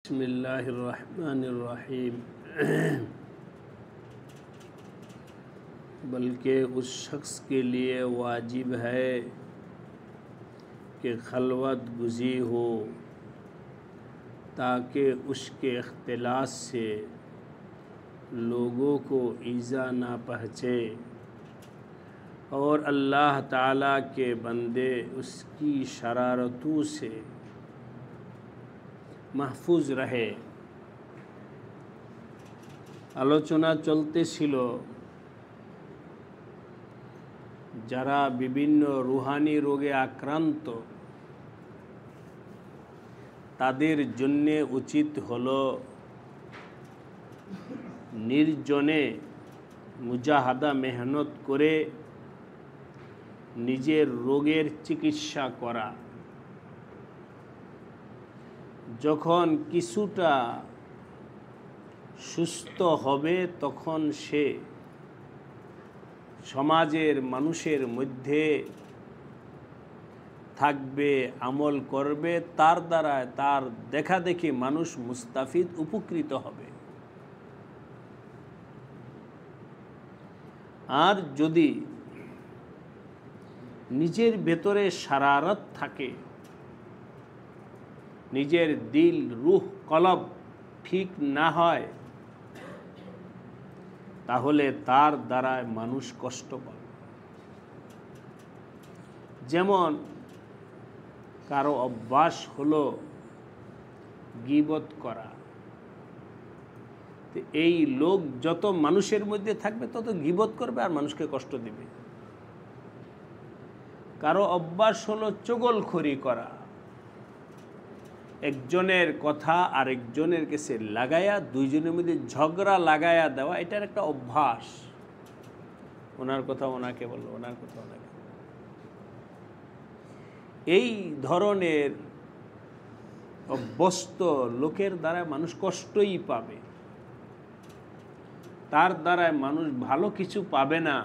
बिस्मिल्लाहिर्रहमानिर्रहीम। बल्कि उस शख्स के लिए वाजिब है कि खलवत गुज़ी हो ताकि उसके इख्तिलास से लोगों को ईज़ा ना पहुँचे और अल्लाह ताला के बंदे उसकी शरारतों से महफूज रहे। আলোচনা চলতেছিল যারা বিভিন্ন রুহানি রোগে আক্রান্ত তাদের জন্য উচিত হলো নির্জনে মুজাহাদা মেহনত করে নিজের রোগের চিকিৎসা করা। যখন কিছুটা সুস্থ হবে তখন সে সমাজের মানুষের মধ্যে থাকবে, আমল করবে, তার দ্বারা তার দেখা দেখি মানুষ মুস্তাফিদ উপকৃত হবে। আর যদি নিজের ভেতরে শারারত থাকে, নিজের দিল রুহ কলব ঠিক না হয়, তাহলে তার দ্বারা মানুষ কষ্ট পাবে। যেমন কারো অভ্যাস হলো গীবত করা, তো এই লোক যত মানুষের মধ্যে থাকবে তত গীবত করবে আর মানুষকে কষ্ট দিবে। কারো অভ্যাস হলো চগলখড়ি করা, একজনের কথা আরেকজনের কাছে লাগায়া দুইজনের মধ্যে ঝগড়া লাগায়া দেওয়া, এটার একটা অভ্যাস। ওনার কথা ওনাকে বললো, ওনার কথা ওনাকে। এই ধরনের অভ্যস্ত লোকের দ্বারা মানুষ কষ্টই পাবে, তার দ্বারা মানুষ ভালো কিছু পাবে না,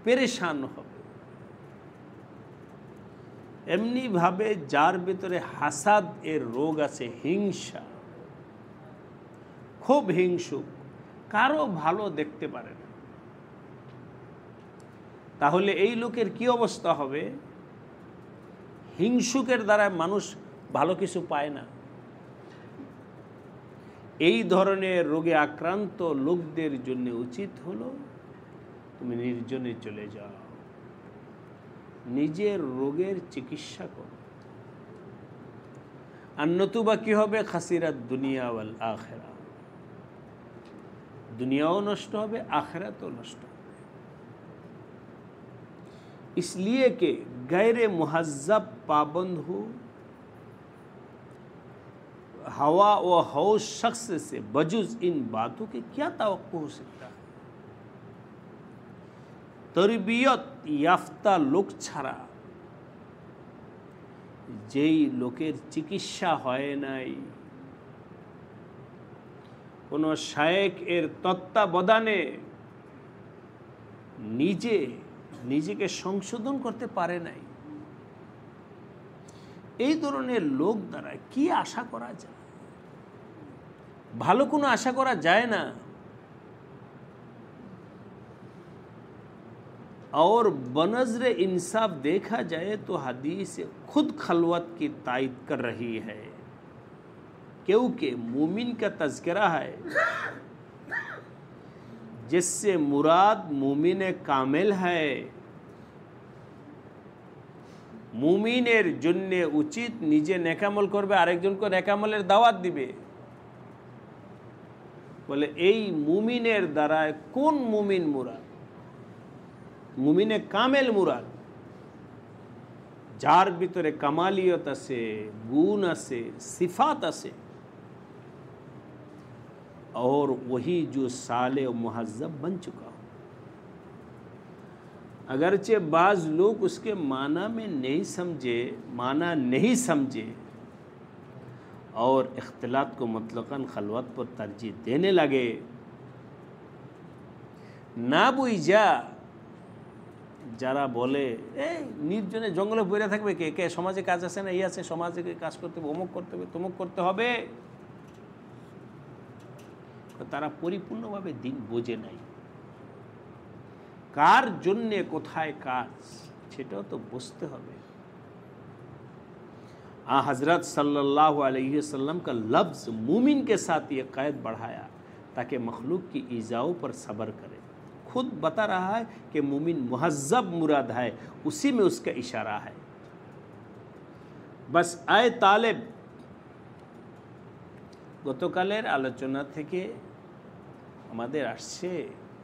পেরেশান হবে। এমনিভাবে যার ভিতরে হাসাদ এর রোগ আছে, হিংসা, খুব হিংসুক, কারো ভালো দেখতে পারে না, তাহলে এই লোকের কি অবস্থা হবে? হিংসুকের দ্বারা মানুষ ভালো কিছু পায় না। এই ধরনের রোগে আক্রান্ত লোকদের জন্য উচিত হলো তুমি নির্জনে চলে যাও, নিজের রোগের চিকিৎসা করো। আর নতুবা কি হবে? খাসিরাত দুনিয়া ওয়াল আখিরা, দুনিয়াও নষ্ট হবে, আখিরাতও নষ্ট হবে। इसलिए कि गैर मुहज़्ज़ब पाबंद हो, हवा व हौस शख्स से बजुज़ इन बातों के क्या तवक्कुह हो सकता है? তরবিয়ত ইয়াফতা লোক ছাড়া, যেই লোকের চিকিৎসা হয় নাই, কোনো শায়েখ এর তত্ত্বাবধানে নিজেকে সংশোধন করতে পারে নাই, এই ধরনের লোক দ্বারা কি আশা করা যায়? ভালো কোনো আশা করা যায় না। और बनज़्र इंसाफ देखा जाए तो हदीस खुद खलवत की तायद कर रही है, क्योंकि मोमिन का तज़किरा है जिससे मुराद मोमिन कामिल है। मोमिनेर जन्ने उचित निजे नेकामल करबे, आरेकजनके नेकामलेर दावात दिबे। बोले এই মুমিনের দ্বারা কোন মুমিন মুরাদ? মুমিনে কামেল মুরাদ, যার ভিতরে কামালিয়ত আছে, গুণ আছে, সিফাত আছে, और वही जो साले और मुहज़्ज़ब बन चुका हो। अगरचे बाज़ लोग उसके माना में नहीं समझे, माना नहीं समझे और इख्तिलात को मुतलक़न खलवत पर तरजीह देने लगे, ना बुझा যারা বলে এই নির্জনে জঙ্গলে বইরে থাকবে কে, কে সমাজে কাজ আছে না, এই আছে, সমাজে কাজ করতে হবে, অমুক করতে হবে, তমুক করতে হবে, তারা পরিপূর্ণভাবে দিন বোঝে নাই। কার জন্যে কোথায় কাজ সেটাও তো বুঝতে হবে। हज़रत सल्लल्लाहु अलैहि वसल्लम का लफ्ज़ मूमिन के साथ ये क़ैद बढ़ाया ताकि मखलूक की ईज़ाओं पर सब्र करे। खुद बता रहा है कि मूमिन मुहज़्ज़ब मुराद है, उसी में उसका इशारा है। बस आए तालिब, গতকালের আলোচনা থেকে আমাদের আসছে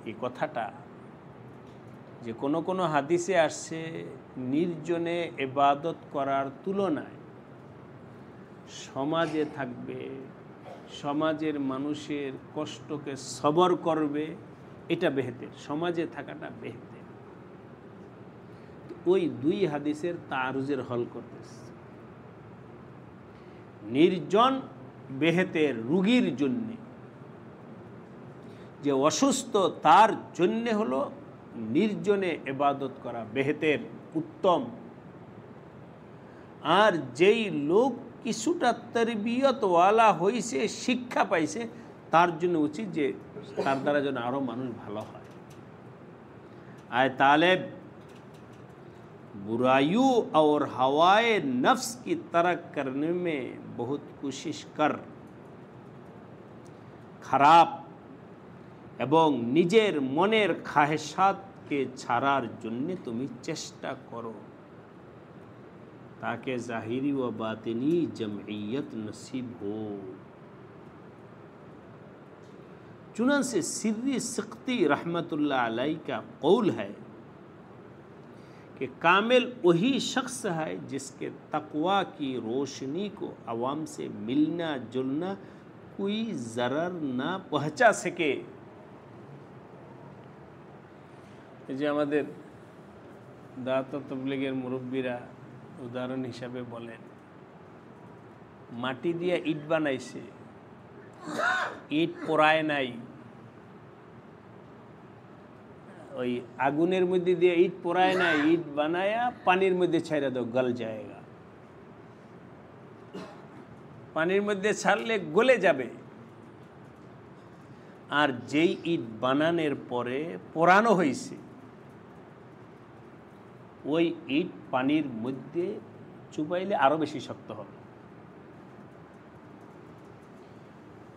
এই কথাটা যে কোনো কোনো হাদিসে আসছে নির্জনে ইবাদত করার তুলনায় সমাজে থাকবে, সমাজের মানুষের কষ্টকে সবর করবে, এটা বেহতের, সমাজে থাকাটা বেহতের। ওই দুই হাদিসের তারুজের হল করতেছে। নির্জন বেহতের রুগীর জন্যে, যে অসুস্থ তার জন্যে হলো নির্জনে ইবাদত করা বেহতের, উত্তম। আর যেই লোক কিছুটা তরবিয়তওয়ালা হয়েছে, শিক্ষা পাইছে, তার জন্য উচিত যে তার দ্বারা যেন আরও মানুষ ভালো হয়। आए तालिब, बुराइयों और हवाए नफ्स की तरक करने में बहुत कोशिश कर, খারাপ এবং নিজের মনের খাহেশাতকে ছাড়ার জন্য তুমি চেষ্টা করো ताकि ज़ाहिरी व बातिनी जमइयत नसीब हो। चुनांचे सिर्री सिक्ती रहमतुल्लाह अलैह का कौल है कि कामिल वही शख्स है जिसके तक़वा की रोशनी को अवाम से मिलना जुलना कोई ज़रर ना पहुँचा सके। যে আমাদের দাওয়াত তাবলীগের মুরব্বীরা উদাহরণ হিসাবে বলেন, মাটি দিয়ে ইট বানাইছে, ইট পোড়ায় নাই, ওই আগুনের মধ্যে দিয়ে ইট পোড়ায় নাই, ইট বানায়া পানির মধ্যে ছাইরা দাও, গল যায়গা। পানির মধ্যে ছাড়লে গলে যাবে। আর যেই ইট বানানোর পরে পোড়ানো হয়েছে, ওই ইট পানির মধ্যে চুবাইলে আরো বেশি শক্ত হবে।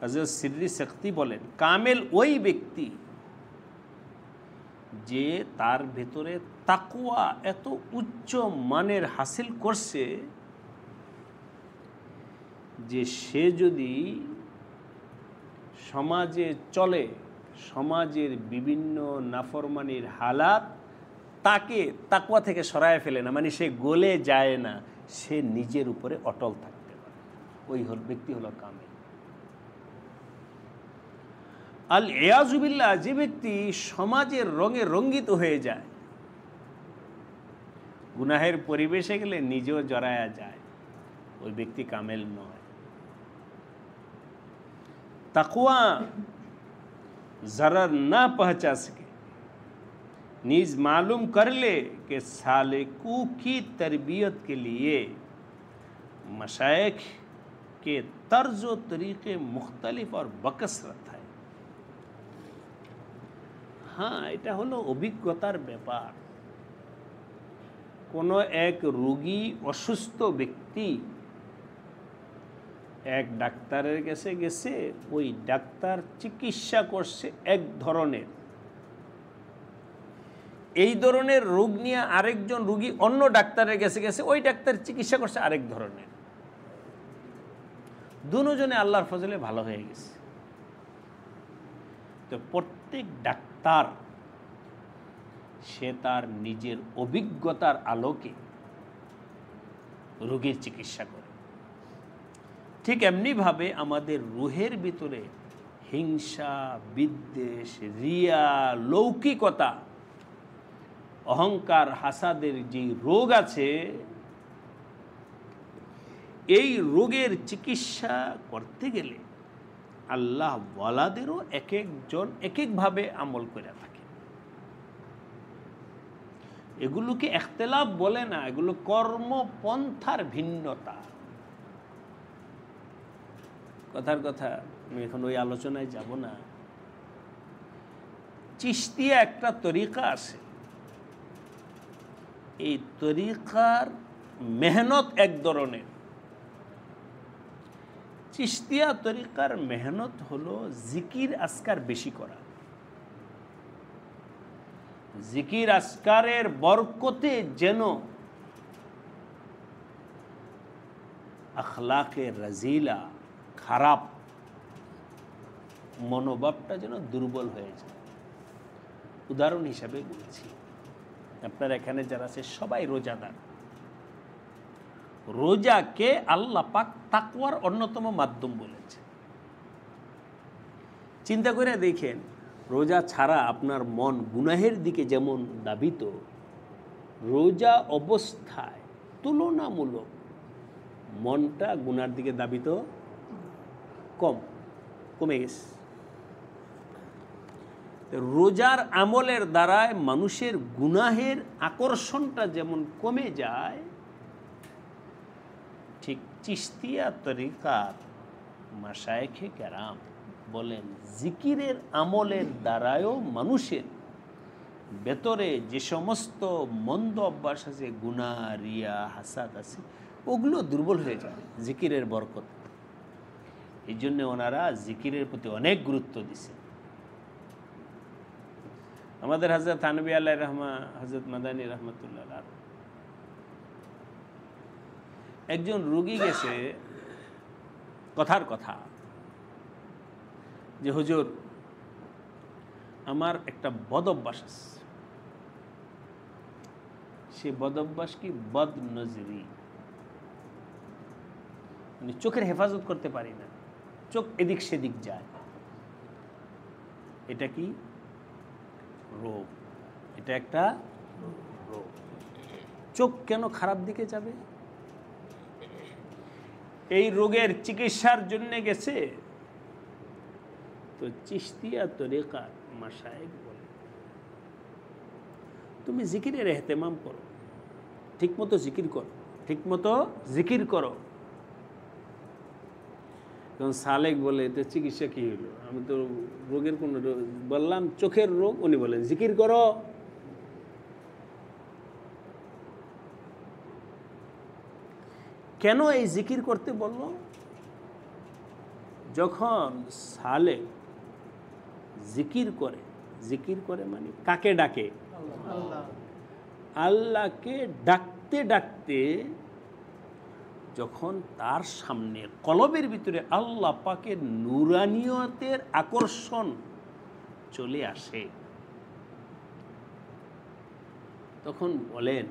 হযরত সিররি শক্তি বলেন, কামেল ওই ব্যক্তি যে তার ভেতরে তাকওয়া এত উচ্চ মানের হাসিল করছে যে সে যদি সমাজে চলে, সমাজের বিভিন্ন নাফরমানির হালাত তাকে তাকওয়া থেকে সরায় ফেলে না, মানে সে গলে যায় না, সে নিজের উপরে অটল থাকতে পারে, ওই ব্যক্তি হলো কামেল। আল ইয়াযু বিল্লাহ, যে ব্যক্তি সমাজের রঙে রঙ্গিত হয়ে যায়, গুনাহের পরিবেশে গেলে নিজেও জড়ায়া যায়, ওই ব্যক্তি কামেল নয়। তাকওয়া ज़रर ना पहुँचा सके, नीज मालूम कर ले कि सालिकू की तरबियत के लिए मशाइख के तर्ज व तरीक़े मुख्तलिफ और बकसरत है। हाँ, এটা হলো অভিজ্ঞতার ব্যাপার। কোনো এক রোগী, অসুস্থ ব্যক্তি এক ডাক্তারের কাছে গেছে, ওই ডাক্তার চিকিৎসা করছে এক ধরনের, এই ধরনের রোগ নিয়ে আরেকজন রোগী অন্য ডাক্তারের কাছে গেছে, ওই ডাক্তার চিকিৎসা করছে আরেক ধরনের। দুজনে আল্লাহর ফজলে ভালো হয়ে গেছে। তো প্রত্যেক ডাক্তার সে তার নিজের অভিজ্ঞতার আলোকে রোগীর চিকিৎসা করে। ঠিক এমনিভাবে আমাদের রুহের ভিতরে হিংসা, বিদ্বেষ, রিয়া, লৌকিকতা, অহংকার, হাসাদের যে রোগ আছে, এই রোগের চিকিৎসা করতে গেলে আল্লাহ ওয়ালাদেরও এক একজন এক একভাবে আমল করে থাকে। এগুলোকে ইখতিলাফ বলে না, এগুলো কর্মপন্থার ভিন্নতা। কথার কথা, আমি এখন ওই আলোচনায় যাব না। চিশতিয়া একটা তরিকা আছে, এই তরিকার মেহনত এক ধরনের। চিশতিয়া তরিকার মেহনত হলো জিকির আসকার বেশি করা। জিকির আসকারের বরকতে যেন আখলাকে রাজিলা, খারাপ মনোভাবটা যেন দুর্বল হয়ে যায়। উদাহরণ হিসাবে বলছি, আপনার এখানে যারা আছে সবাই রোজাদার। রোজাকে আল্লাহ পাক তাকওয়ার অন্যতম মাধ্যম বলেছে। চিন্তা করে দেখেন, রোজা ছাড়া আপনার মন গুনাহের দিকে যেমন দাবিত, রোজা অবস্থায় তুলনামূলক মনটা গুনার দিকে দাবিত কমে গেছে। রোজার আমলের দ্বারায় মানুষের গুনাহের আকর্ষণটা যেমন কমে যায়, ঠিক চিশতিয়া তরিকার মাশায়েখে কেরাম বলেন জিকিরের আমলের দ্বারায়ও মানুষের ভেতরে যে সমস্ত মন্দ অভ্যাস আছে, গুনাহ, রিয়া, হাসাদ আছে, ওগুলো দুর্বল হয়ে যায় জিকিরের বরকত। এই জন্য ওনারা জিকিরের প্রতি অনেক গুরুত্ব দিছে। আমাদের হযরত থানভী আলাইহির রহমা, হযরত মাদানী রহমাতুল্লাহ আলাইহি, একজন রোগী গেছে, কথার কথা যে হুজুর আমার একটা বদ অভ্যাস আছে। সে বদ অভ্যাস কি? বদ নজরি, মানে চোখের হেফাজত করতে পারি না, চোখ এদিক সেদিক যায়। এটা কি রোগ? এটা একটা রোগ। চোখ কেন খারাপ দিকে যাবে? এই রোগের চিকিৎসার জন্য গেছে তো চিশতিয়া তরিকার মাশায়েখ বলে তুমি জিকিরের ইহতেমাম করো, ঠিকমতো জিকির করো, ঠিকমতো জিকির করো। তখন সালেক বলে, তো চিকিৎসা কি হলো? আমি তো রোগের কোন বললাম চোখের রোগ, উনি বলেন জিকির করো। কেন এই জিকির করতে বলল? যখন সালেক জিকির করে মানে কাকে ডাকে? আল্লাহকে ডাকতে ডাকতে যখন তার সামনে কলবের ভিতরে আল্লাহ পাকের নূরানিয়তের আকর্ষণ চলে আসে, তখন বলেন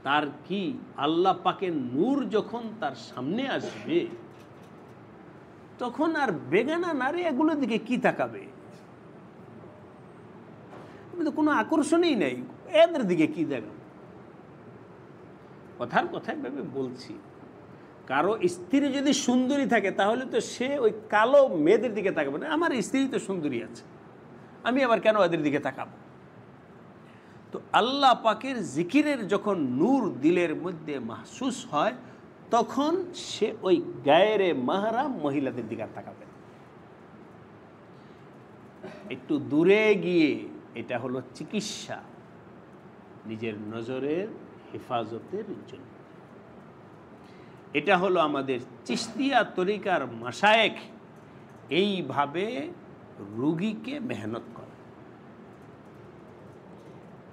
তার কি আল্লাহ পাকের নূর যখন তার সামনে আসবে, তখন আর বেগানা নারী এগুলোর দিকে কি তাকাবে? তো কোনো আকর্ষণই নেই, এদের দিকে কি দেখাবে? কথার কথায় ভেবে বলছি, কারো স্ত্রী যদি সুন্দরী থাকে তাহলে তো সে ওই কালো মেয়েদের দিকে তাকাবে না। আমার স্ত্রী তো সুন্দরী আছে, আমি আবার কেন এদের দিকে তাকাবো? তো আল্লাহ পাকের জিকিরের যখন নূর দিলের মধ্যে মাহসুস হয়, তখন সে ওই গায়েরে মাহরাম মহিলাদের দিকে তাকাবে। একটু দূরে গিয়ে, এটা হলো চিকিৎসা নিজের নজরের হেফাজতের জন্য। এটা হলো আমাদের চিশতিয়া তরিকার মাশায়েখ এইভাবে রোগীকে মেহনত করে।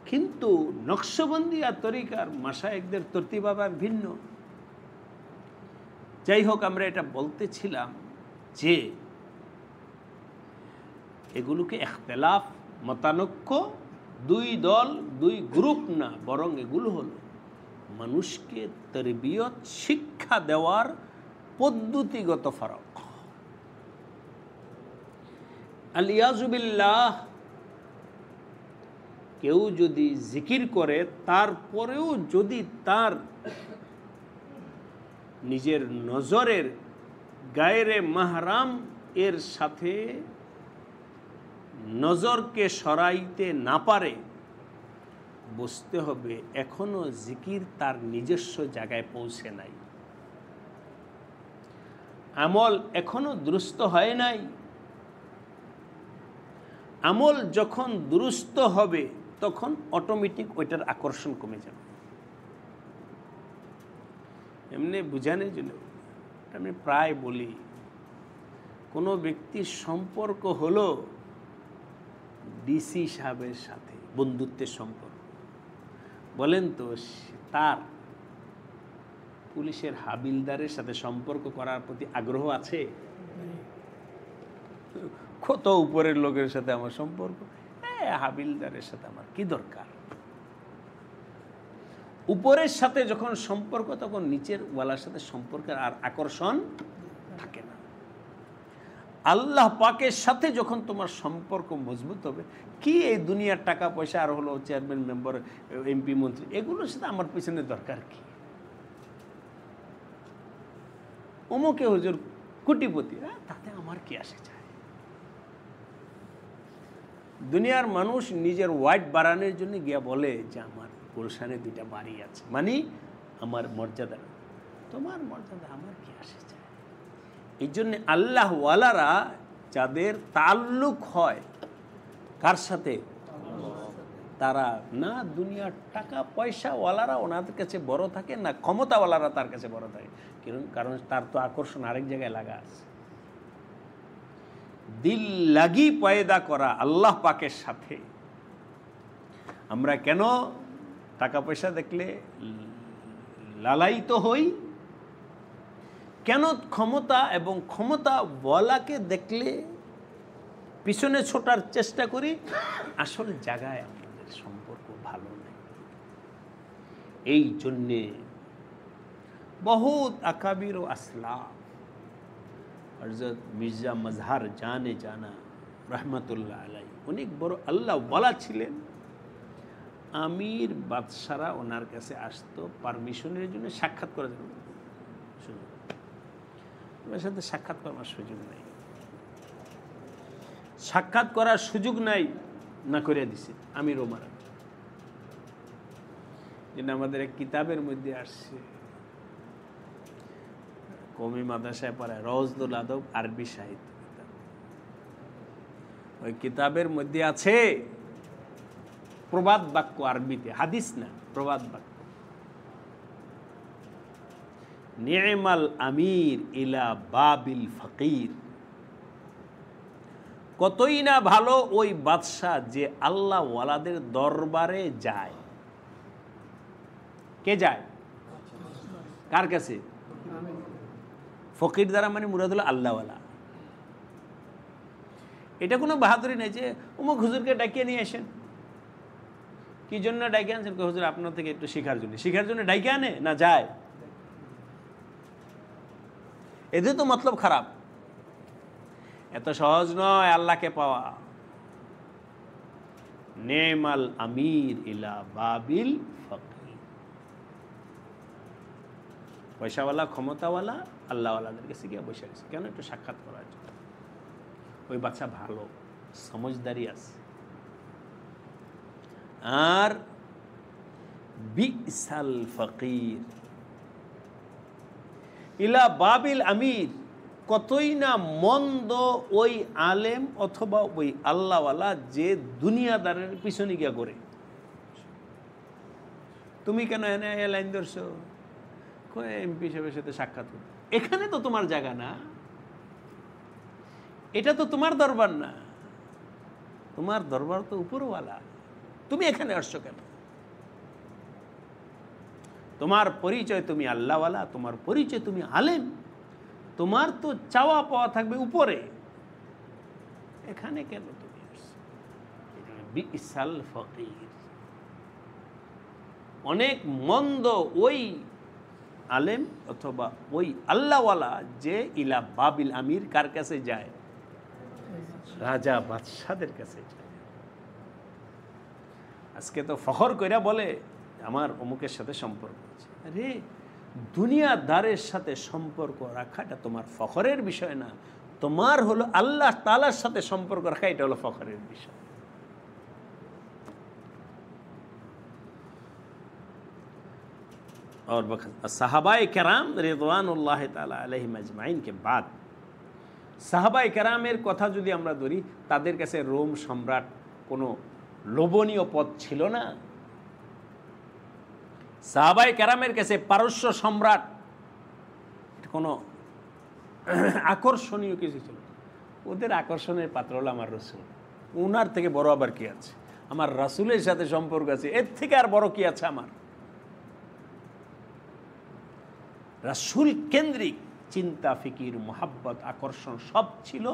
কিন্তু নকশবন্দিয়া তরিকার মাশায়েখদের তরতিব আবার ভিন্ন। যাই হোক, আমরা এটা বলতেছিলাম যে এগুলোকে ইখতিলাফ, মতানৈক্য, দুই দল, দুই গ্রুপ না, বরং এগুলো হলো মানুষকে তরবিয়ত, শিক্ষা দেওয়ার পদ্ধতিগত ফারাক। আলিয়াযু বিল্লাহ, কেউ যদি জিকির করে তারপরেও যদি তার নিজের নজরের গায়রে মাহরাম এর সাথে নজরকে সরাইতে না পারে, বুঝতে হবে এখনো জিকির তার নিজস্ব জায়গায় পৌঁছে নাই, আমল এখনো দুরুস্ত হয় নাই। আমল যখন দুরুস্ত হবে তখন অটোমেটিক ওইটার আকর্ষণ কমে যাবে। এমনি বুঝানোর জন্য আমি প্রায় বলি, কোনো ব্যক্তির সম্পর্ক হলো ডিসি সাহেবের সাথে বন্ধুত্বের সম্পর্ক, বলেন তো তার পুলিশের হাবিলদারের সাথে সম্পর্ক করার প্রতি আগ্রহ আছে? কত উপরের লোকের সাথে আমার সম্পর্ক, হাবিলদারের সাথে আমার কি দরকার? উপরের সাথে যখন সম্পর্ক তখন নিচের ওয়ালার সাথে সম্পর্কের আর আকর্ষণ থাকে না। আল্লাহ পাকের সাথে যখন তোমার সম্পর্ক মজবুত হবে, কি এই দুনিয়ার টাকা পয়সা আর হলো চেয়ারম্যান মেম্বার এমপি মন্ত্রী এগুলোর সাথে আমার পিছনে দরকার কি? অমুকে হুজুর কোটিপতি, তাতে আমার কি আসে যায়? দুনিয়ার মানুষ নিজের ওয়াইট বাড়ানোর জন্য গিয়া বলে যে আমার গুলশানে 2টা বাড়ি আছে, মানে আমার মর্যাদা। তোমার মর্যাদা আমার কি আসে যায়? এই জন্যে আল্লাহ ওয়ালারা যাদের তাল্লুক হয় কার সাথে, তারা না দুনিয়ার টাকা পয়সা ওয়ালারা ওনাদের কাছে বড় থাকে, না ক্ষমতাওয়ালারা তার কাছে বড় থাকে। কারণ তার তো আকর্ষণ আরেক জায়গায় লাগা আছে। দিল লাগি পয়দা করা আল্লাহ পাকের সাথে। আমরা কেন টাকা পয়সা দেখলে লালায়িত হই? কেন ক্ষমতা এবং ক্ষমতা বলাকে দেখলে পিছনে ছোটার চেষ্টা করি? আসল জায়গায় আমাদের সম্পর্ক ভালো নেই। এই জন্যে বহুত আকাবির ও আসলাম, হযরত মির্জা মজহার জানে জানা রহমতুল্লাহ আলাই অনেক বড় আল্লাহ ওয়ালা ছিলেন। আমির বাদশারা ওনার কাছে আসতো পারমিশনের জন্য, সাক্ষাৎ করার জন্য। ওনার সাথে সাক্ষাৎ করার সুযোগ নাই, সাক্ষাৎ করার সুযোগ নাই, না করে দিছে আমির ওমর। যেটা আমাদের এক কিতাবের মধ্যে আসছে, কওমি মাদ্রাসায় পড়ায়, রওজুল আদব আরবি সাহিত্য কিতাব। ওই কিতাবের মধ্যে আছে প্রবাদ বাক্য আরবিতে, হাদিস না, প্রবাদ বাক্য। নি'মাল আমির ইলা বাবিল ফকির, কতই না ভালো ওই বাদশাহ যে আল্লাহ ওয়ালাদের দরবারে যায়। কে যায়? কার কাছে? ফকির দ্বারা মানে মুরাদ হলো আল্লাহওয়ালা। এটা কোনো বাহাদুরি নেই যে অমুক হুজুরকে ডাকিয়ে নিয়ে আসেন। কি জন্য ডাকিয়ে আনছেন? হুজুর আপনার থেকে একটু শেখার জন্য। শেখার জন্য ডাকিয়ে আনে না যায়? এদের তো মতলব খারাপ। এত সহজ নয় আল্লাহকে পাওয়া। নেমাল আমির ইলা বাবিল ফকির, পয়সাওয়ালা ক্ষমতাওয়ালা আল্লাহওয়ালাদের কাছে গিয়ে বসে গেছে কেন? একটু সাক্ষাৎ করার জন্য। ওই বাচ্চা ভালো, সমজদারি আছে। আর বিসাল ফকির ইলা বাবিল আমির, কতই না মন্দ ওই আলেম অথবা ওই আল্লাহওয়ালা যে দুনিয়াদারের পিছনে গিয়া করে। তুমি কেন এনে লাইন ধরছো? এমপি সাহেবের সাথে সাক্ষাৎ করো। এখানে তো তোমার জায়গা না, এটা তো তোমার দরবার না, তোমার দরবার তো উপরওয়ালা। তুমি এখানে আসছো কেন? তোমার পরিচয় তুমি আল্লাহওয়ালা, তোমার পরিচয় তুমি আলেম, তোমার তো চাওয়া পাওয়া থাকবে উপরে। এখানে কেন তুমি আসছো? বিসাল ফকির, অনেক মন্দ ওই আলেম অথবা ওই আল্লাহওয়ালা যে ইলা বাবিল আমির, কার কাছে যায়? রাজা বাদশাদের কাছে যায়। আজকে তো ফখর কইরা বলে আমার অমুকের সাথে সম্পর্ক আছে। আরে দুনিয়াদারের সাথে সম্পর্ক রাখাটা তোমার ফখরের বিষয় না, তোমার হলো আল্লাহ তাআলার সাথে সম্পর্ক রাখা, এটা হলো ফখরের বিষয়। और साहबाए कराम रिदवानुल्लाह ताला अलैहिम अजमाइन के बाद সাহাবায়ে কেরামের কথা যদি আমরা ধরি, তাদের কাছে রোম সম্রাট কোনো লোভনীয় পদ ছিল না। সাহাবায়ে কেরামের কাছে পারস্য সম্রাট কোনো আকর্ষণীয় কিছু ছিল। ওদের আকর্ষণের পাত্র হলো আমার রসুল। ওনার থেকে বড় আবার কি আছে? আমার রাসূলের সাথে সম্পর্ক আছে, এর থেকে আর বড় কি আছে আমার? রাসূল কেন্দ্রিক চিন্তা, ফিকির, মোহাব্বত, আকর্ষণ সব ছিল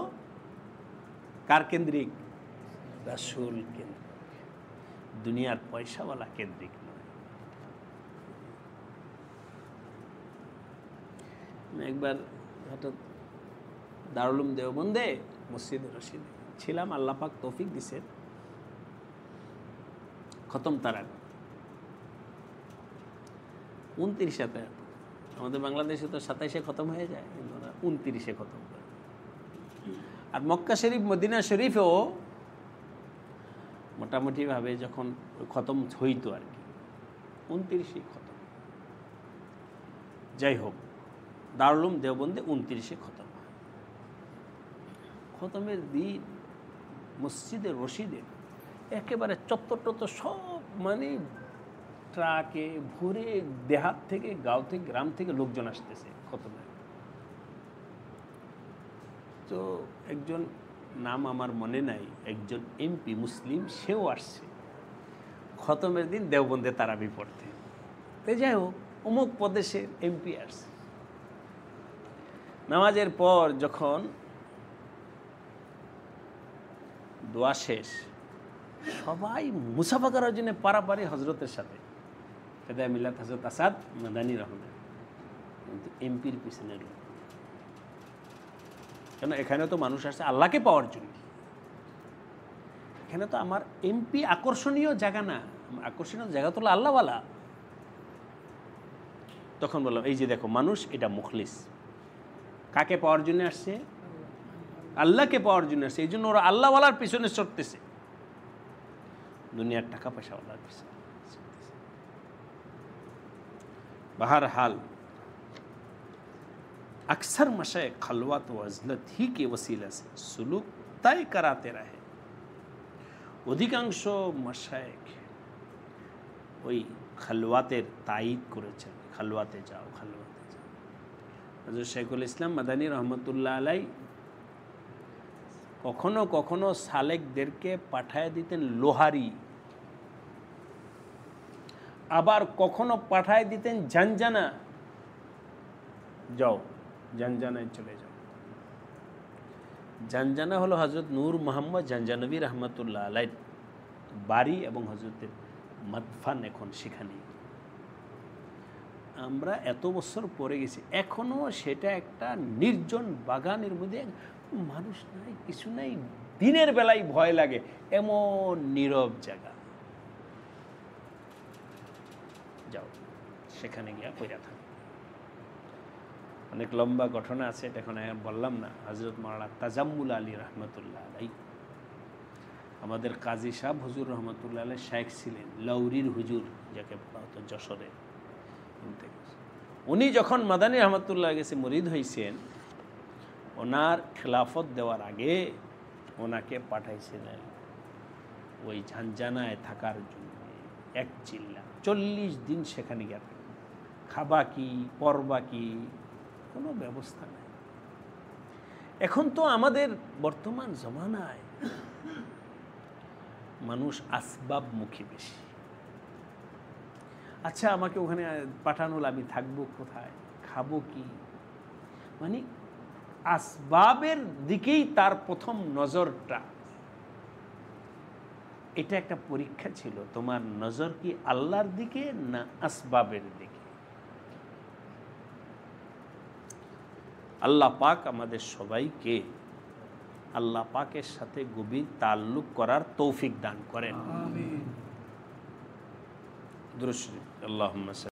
কার কেন্দ্রিক? রাসূল কেন্দ্রিক, দুনিয়ার পয়সাওয়ালা কেন্দ্রিক নয়। একবার হঠাৎ দারুল উলুম দেওবন্দে মসজিদে রশিদে ছিলাম, আল্লাহ পাক তৌফিক দিছেন, খতম তারা 29 আমাদের বাংলাদেশে তো 27-এ খতম হয়ে যায়, 29-এ খতম করে। আর মক্কা শরীফ, মদিনা শরীফেও মোটামুটিভাবে যখন খতম হইতো আর কি, 29-এ খতম। যাই হোক, দারুল উলুম দেওবন্দে 29-এ খতম হয়। খতমের দিন মসজিদে রশিদে একেবারে চত্বর সব মানে ট্রাকে ভরে দেহাত থেকে, গাঁও থেকে, গ্রাম থেকে লোকজন আসতেছে খতমে। তো একজন নাম আমার মনে নাই, একজন এমপি মুসলিম, সেও আসছে খতমের দিন দেওবন্দে তারাবি পড়তে। তো যাই হোক, অমুক প্রদেশের এমপি আসছে। নামাজের পর যখন দোয়া শেষ, সবাই মুসাফা করার জন্য পারাপারি হজরতের সাথে, ফেদায়ে মিল্লাত হযরত আসাদ মাদানী রহমান, কিন্তু এমপির পিছনে লোক। কেন? এখানে তো মানুষ আসছে আল্লাহকে পাওয়ার জন্য। এখানে তো আমার এমপি আকর্ষণীয় জায়গা না, আকর্ষণীয় জায়গা তো হলো আল্লাহওয়ালা। তখন বললাম, এই যে দেখো মানুষ, এটা মুখলিস, কাকে পাওয়ার জন্য আসছে? আল্লাহকে পাওয়ার জন্য আসছে। এই জন্য ওরা আল্লাহওয়ালার পিছনে ছুটতেছে, দুনিয়ার টাকা পয়সাওয়ালার পিছনে। बहरहाल अक्सर मशाइख खलवत व अज़लत ही के वसीला से सुलूक तय कराते रहे। অধিকাংশ মাশায়েখ ওই খালওয়াতের তায়িদ করেছেন, খালওয়াতে যাও, খালওয়াতে যাও। হযরত শাইখুল ইসলাম মাদানী রহমতুল্লাহ আলাই কখনো কখনো সালেকদেরকে পাঠায় দিতেন লোহারি, আবার কখনো পাঠায় দিতেন জানজানা, যাও জানজানায় চলে যাও। জানজানা হলো হযরত নূর মোহাম্মদ জানজানবী রহমতুল্লাহ আলাইহির বাড়ি এবং হযরতের মাদফান এখন সেখানে। আমরা এত বছর পরে গেছি, এখনো সেটা একটা নির্জন বাগানের মধ্যে, মানুষ নাই, কিছু নাই, দিনের বেলায় ভয় লাগে, এমন নীরব জায়গা। যাও সেখানে গিয়া কইরা থাকো। অনেক লম্বা ঘটনা আছে, এটা এখন বললাম না। হযরত মাওলানা তাজাম্মুল আলী রহমতুল্লাহ আলাইহি, আমাদের কাজী সাহেব হুজুর রহমতুল্লাহ আলাইহি শাইখ ছিলেন, লাউরির হুজুর যাকে বলা হতো যশোরে। উনি যখন মাদানী রহমতুল্লাহ কাছে মুরিদ হয়েছেন, ওনার খেলাফত দেওয়ার আগে ওনাকে পাঠাইছিলেন ওই ঝানজানায় থাকার জন্য। এক চিল্লা 40 দিন সেখানে গিয়ে থাকবে, খাবা কি, পরবা কি, কোনো ব্যবস্থা নেই। এখন তো আমাদের বর্তমান জমানায় মানুষ আসবাবমুখী বেশি। আচ্ছা, আমাকে ওখানে পাঠানো হলো, আমি থাকবো কোথায়, খাবো কি, মানে আসবাবের দিকেই তার প্রথম নজরটা। এটা একটা পরীক্ষা ছিল, তোমার নজর কি আল্লাহর দিকে না আসবাবের দিকে? আল্লাহ পাক আমাদের সবাইকে আল্লাহ পাকের সাথে গভীর তাল্লুক করার তৌফিক দান করেন। আমিন। দুরূদ শরীফ। আল্লাহুম্মা